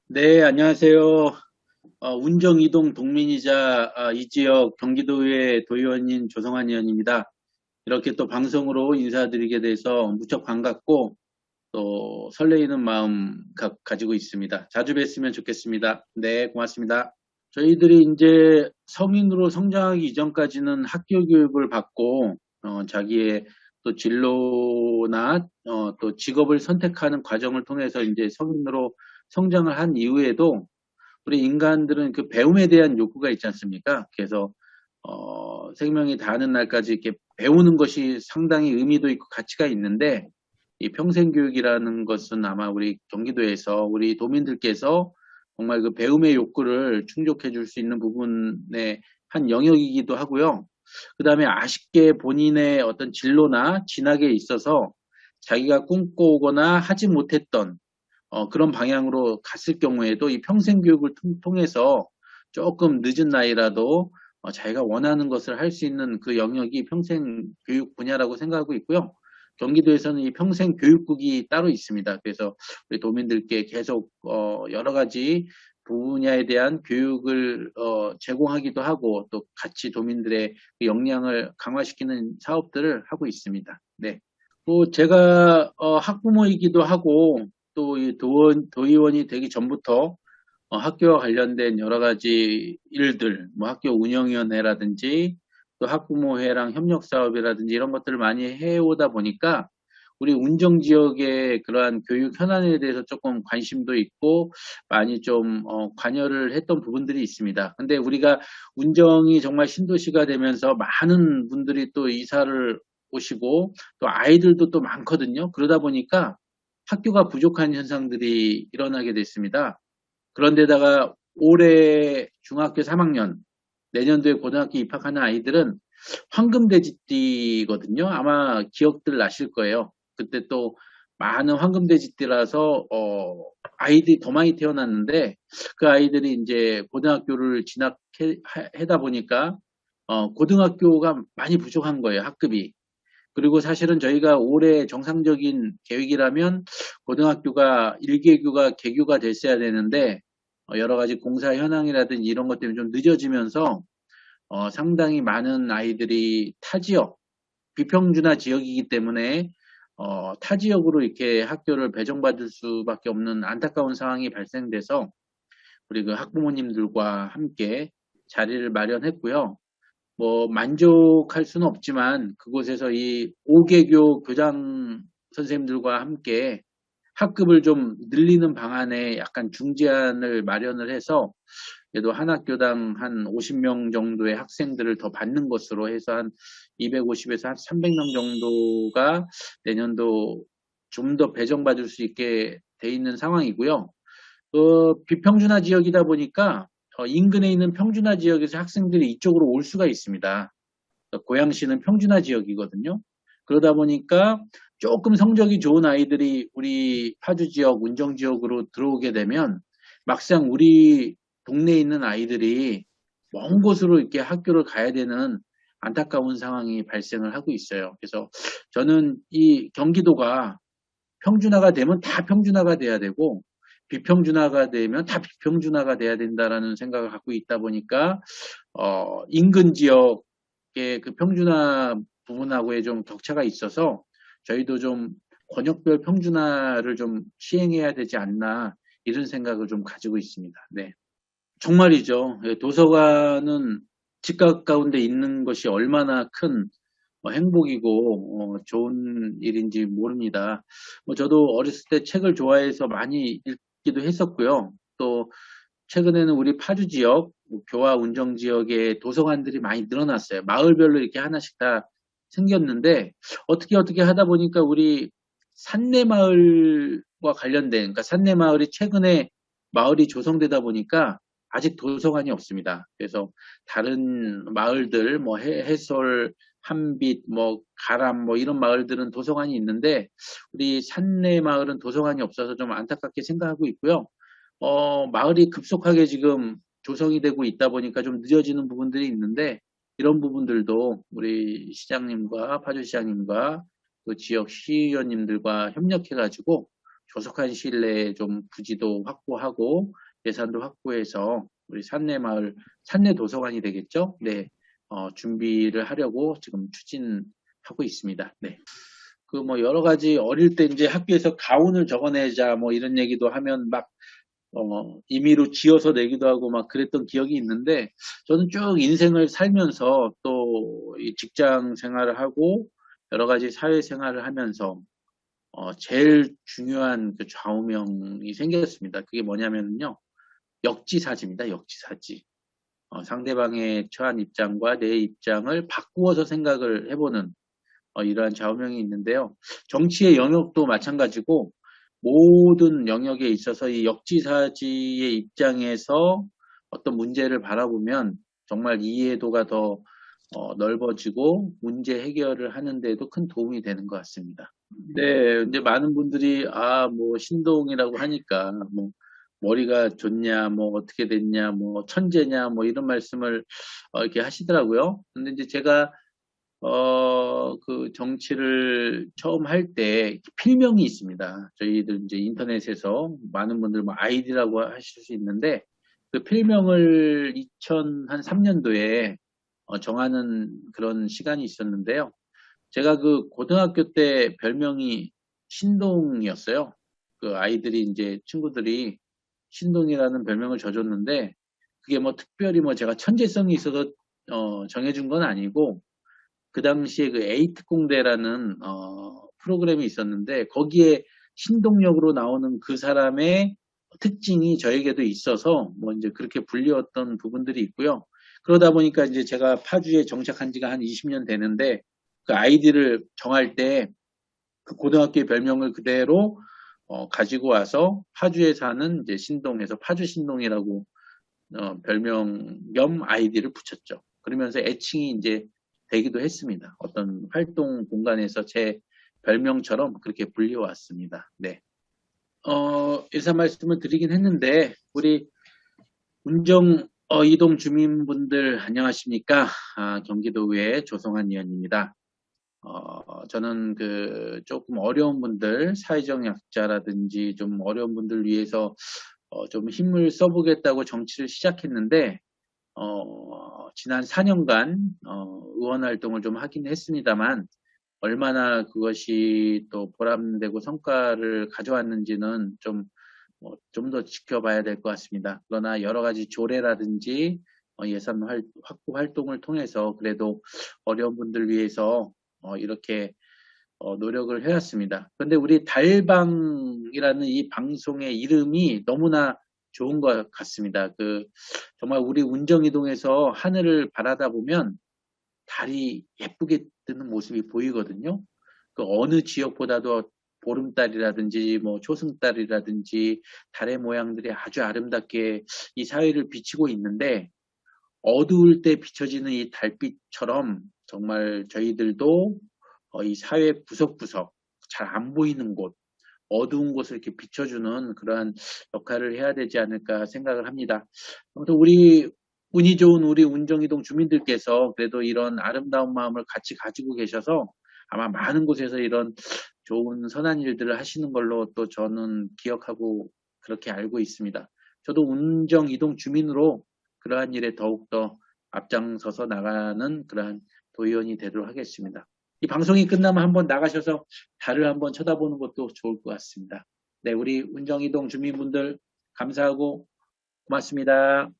네, 안녕하세요. 운정이동 동민이자 이 지역 경기도의 도의원인 조성환 의원입니다. 이렇게 또 방송으로 인사드리게 돼서 무척 반갑고 또 설레이는 마음 가지고 있습니다. 자주 뵀으면 좋겠습니다. 네, 고맙습니다. 저희들이 이제 성인으로 성장하기 이전까지는 학교 교육을 받고 자기의 또 진로나 또 직업을 선택하는 과정을 통해서 이제 성인으로 성장을 한 이후에도 우리 인간들은 그 배움에 대한 욕구가 있지 않습니까? 그래서 생명이 다하는 날까지 이렇게 배우는 것이 상당히 의미도 있고 가치가 있는데 이 평생교육이라는 것은 아마 우리 경기도에서 우리 도민들께서 정말 그 배움의 욕구를 충족해 줄 수 있는 부분의 한 영역이기도 하고요. 그 다음에 아쉽게 본인의 어떤 진로나 진학에 있어서 자기가 꿈꿔오거나 하지 못했던 그런 방향으로 갔을 경우에도 이 평생교육을 통해서 조금 늦은 나이라도 자기가 원하는 것을 할 수 있는 그 영역이 평생교육 분야라고 생각하고 있고요. 경기도에서는 이 평생교육국이 따로 있습니다. 그래서 우리 도민들께 계속 여러 가지 분야에 대한 교육을 제공하기도 하고 또 같이 도민들의 그 역량을 강화시키는 사업들을 하고 있습니다. 네. 또 제가 학부모이기도 하고 또 이 도의원이 되기 전부터 학교와 관련된 여러 가지 일들, 뭐 학교 운영위원회라든지 또 학부모회랑 협력사업이라든지 이런 것들을 많이 해오다 보니까 우리 운정 지역의 그러한 교육 현안에 대해서 조금 관심도 있고 많이 좀 관여를 했던 부분들이 있습니다. 근데 우리가 운정이 정말 신도시가 되면서 많은 분들이 또 이사를 오시고 또 아이들도 또 많거든요. 그러다 보니까 학교가 부족한 현상들이 일어나게 됐습니다. 그런데다가 올해 중학교 3학년, 내년도에 고등학교 입학하는 아이들은 황금돼지띠거든요. 아마 기억들 나실 거예요. 그때 또 많은 황금돼지띠라서 아이들이 더 많이 태어났는데 그 아이들이 이제 고등학교를 진학하다 보니까 고등학교가 많이 부족한 거예요. 학급이. 그리고 사실은 저희가 올해 정상적인 계획이라면 고등학교가 1개교가 개교가 됐어야 되는데 여러 가지 공사 현황이라든지 이런 것 때문에 좀 늦어지면서 상당히 많은 아이들이 타 지역, 비평준화 지역이기 때문에 타 지역으로 이렇게 학교를 배정받을 수밖에 없는 안타까운 상황이 발생돼서 우리 그 학부모님들과 함께 자리를 마련했고요. 뭐 만족할 수는 없지만 그곳에서 이 5개교 교장 선생님들과 함께 학급을 좀 늘리는 방안에 약간 중재안을 마련을 해서 그래도 한 학교당 한 50명 정도의 학생들을 더 받는 것으로 해서 한 250에서 한 300명 정도가 내년도 좀 더 배정받을 수 있게 돼 있는 상황이고요. 비평준화 지역이다 보니까 인근에 있는 평준화 지역에서 학생들이 이쪽으로 올 수가 있습니다. 고양시는 평준화 지역이거든요. 그러다 보니까 조금 성적이 좋은 아이들이 우리 파주 지역, 운정 지역으로 들어오게 되면 막상 우리 동네에 있는 아이들이 먼 곳으로 이렇게 학교를 가야 되는 안타까운 상황이 발생을 하고 있어요. 그래서 저는 이 경기도가 평준화가 되면 다 평준화가 돼야 되고 비평준화가 되면 다 비평준화가 돼야 된다라는 생각을 갖고 있다 보니까 인근 지역의 그 평준화 부분하고의 좀 격차가 있어서 저희도 좀 권역별 평준화를 좀 시행해야 되지 않나 이런 생각을 좀 가지고 있습니다. 네. 정말이죠. 예, 도서관은 집값 가운데 있는 것이 얼마나 큰 행복이고 좋은 일인지 모릅니다. 뭐 저도 어렸을 때 책을 좋아해서 많이 읽기도 했었고요. 또 최근에는 우리 파주 지역, 교화 운정 지역에 도서관들이 많이 늘어났어요. 마을별로 이렇게 하나씩 다 생겼는데 어떻게 하다 보니까 우리 산내마을과 관련된, 그러니까 산내마을이 최근에 마을이 조성되다 보니까 아직 도서관이 없습니다. 그래서 다른 마을들, 뭐 해솔, 한빛, 뭐 가람, 뭐 이런 마을들은 도서관이 있는데 우리 산내 마을은 도서관이 없어서 좀 안타깝게 생각하고 있고요. 마을이 급속하게 지금 조성이 되고 있다 보니까 좀 늦어지는 부분들이 있는데 이런 부분들도 우리 시장님과 파주시장님과 그 지역 시의원님들과 협력해가지고 조속한 시일 내에 좀 부지도 확보하고 예산도 확보해서 우리 산내마을, 산내도서관이 되겠죠? 네, 준비를 하려고 지금 추진하고 있습니다. 네. 그 뭐 여러 가지 어릴 때 이제 학교에서 가훈을 적어내자 뭐 이런 얘기도 하면 막 임의로 지어서 내기도 하고 막 그랬던 기억이 있는데 저는 쭉 인생을 살면서 또 이 직장 생활을 하고 여러 가지 사회 생활을 하면서 제일 중요한 그 좌우명이 생겼습니다. 그게 뭐냐면요. 역지사지입니다. 역지사지. 상대방의 처한 입장과 내 입장을 바꾸어서 생각을 해보는 이러한 좌우명이 있는데요. 정치의 영역도 마찬가지고 모든 영역에 있어서 이 역지사지의 입장에서 어떤 문제를 바라보면 정말 이해도가 더 넓어지고 문제 해결을 하는 데도 큰 도움이 되는 것 같습니다. 네, 이제 많은 분들이 뭐 신동이라고 하니까 뭐 머리가 좋냐, 뭐 어떻게 됐냐, 뭐 천재냐, 뭐 이런 말씀을 이렇게 하시더라고요. 근데 이제 제가 그 정치를 처음 할 때 필명이 있습니다. 저희들 이제 인터넷에서 많은 분들 뭐 아이디라고 하실 수 있는데 그 필명을 2003년도에 정하는 그런 시간이 있었는데요. 제가 그 고등학교 때 별명이 신동이었어요. 그 아이들이 이제 친구들이 신동이라는 별명을 줘줬는데 그게 뭐 특별히 뭐 제가 천재성이 있어서 정해준 건 아니고 그 당시에 그 에이트공대라는 프로그램이 있었는데 거기에 신동역으로 나오는 그 사람의 특징이 저에게도 있어서 뭐 이제 그렇게 불리웠던 부분들이 있고요. 그러다 보니까 이제 제가 파주에 정착한 지가 한 20년 되는데 그 아이디를 정할 때 그 고등학교의 별명을 그대로 가지고 와서 파주에 사는 이제 신동에서 파주 신동이라고 별명 겸 아이디를 붙였죠. 그러면서 애칭이 이제 되기도 했습니다. 어떤 활동 공간에서 제 별명처럼 그렇게 불려왔습니다. 네. 인사 말씀을 드리긴 했는데, 우리 운정 이동 주민분들 안녕하십니까? 경기도의 조성환 의원입니다. 저는 그 조금 어려운 분들, 사회적 약자라든지 좀 어려운 분들 위해서 좀 힘을 써보겠다고 정치를 시작했는데, 지난 4년간 의원 활동을 좀 하긴 했습니다만 얼마나 그것이 또 보람되고 성과를 가져왔는지는 좀 더 지켜봐야 될 것 같습니다. 그러나 여러 가지 조례라든지 예산 확보 활동을 통해서 그래도 어려운 분들 위해서 이렇게 노력을 해왔습니다. 그런데 우리 달방이라는 이 방송의 이름이 너무나 좋은 것 같습니다. 정말 우리 운정이동에서 하늘을 바라다 보면 달이 예쁘게 뜨는 모습이 보이거든요. 그 어느 지역보다도 보름달이라든지 뭐 초승달이라든지 달의 모양들이 아주 아름답게 이 사회를 비치고 있는데 어두울 때 비춰지는 이 달빛처럼 정말 저희들도 이 사회 구석구석 잘 안 보이는 곳 어두운 곳을 이렇게 비춰주는 그러한 역할을 해야 되지 않을까 생각을 합니다. 아무튼 우리 운이 좋은 우리 운정이동 주민들께서 그래도 이런 아름다운 마음을 같이 가지고 계셔서 아마 많은 곳에서 이런 좋은 선한 일들을 하시는 걸로 또 저는 기억하고 그렇게 알고 있습니다. 저도 운정이동 주민으로 그러한 일에 더욱더 앞장서서 나가는 그러한 도의원이 되도록 하겠습니다. 이 방송이 끝나면 한번 나가셔서 달을 한번 쳐다보는 것도 좋을 것 같습니다. 네, 우리 운정이동 주민분들 감사하고 고맙습니다.